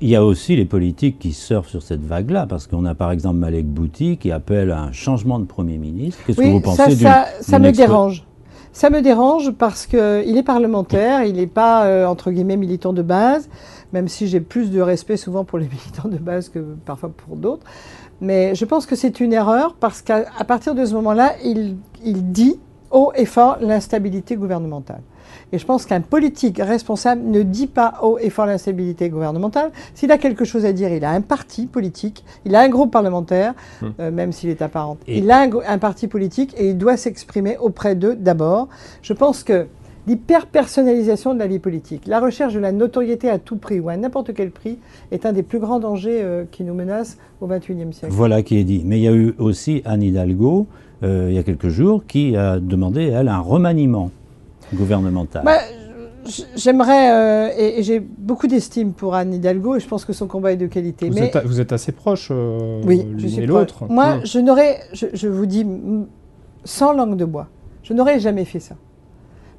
Il y a aussi les politiques qui surfent sur cette vague-là, parce qu'on a par exemple Malek Bouti qui appelle à un changement de Premier ministre. Qu'est-ce que vous pensez ça me dérange. Ça me dérange parce qu'il est parlementaire, il n'est pas, entre guillemets, militant de base, même si j'ai plus de respect souvent pour les militants de base que parfois pour d'autres. Mais je pense que c'est une erreur parce qu'à partir de ce moment-là, il dit haut et fort l'instabilité gouvernementale. Et je pense qu'un politique responsable ne dit pas haut et fort l'instabilité gouvernementale. S'il a quelque chose à dire, il a un parti politique, il a un groupe parlementaire, même s'il est apparent. Il a un parti politique et il doit s'exprimer auprès d'eux d'abord. Je pense que l'hyper-personnalisation de la vie politique, la recherche de la notoriété à tout prix ou à n'importe quel prix est un des plus grands dangers qui nous menacent au XXIe siècle. Voilà qui est dit. Mais il y a eu aussi Anne Hidalgo, il y a quelques jours, qui a demandé, elle, un remaniement gouvernemental. Bah, j'aimerais, et j'ai beaucoup d'estime pour Anne Hidalgo, et je pense que son combat est de qualité. Vous êtes assez proches, oui, l'une et l'autre. Moi, je vous dis, sans langue de bois, je n'aurais jamais fait ça.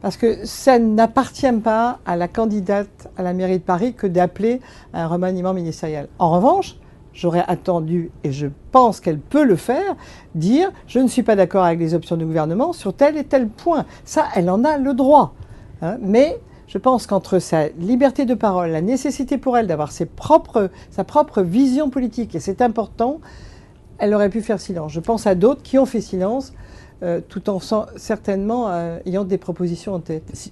Parce que ça n'appartient pas à la candidate à la mairie de Paris que d'appeler à un remaniement ministériel. En revanche, j'aurais attendu, et je pense qu'elle peut le faire, dire « je ne suis pas d'accord avec les options du gouvernement sur tel et tel point ». Ça, elle en a le droit. Hein, mais je pense qu'entre sa liberté de parole, la nécessité pour elle d'avoir sa propre vision politique, et c'est important, elle aurait pu faire silence. Je pense à d'autres qui ont fait silence, tout en certainement ayant des propositions en tête.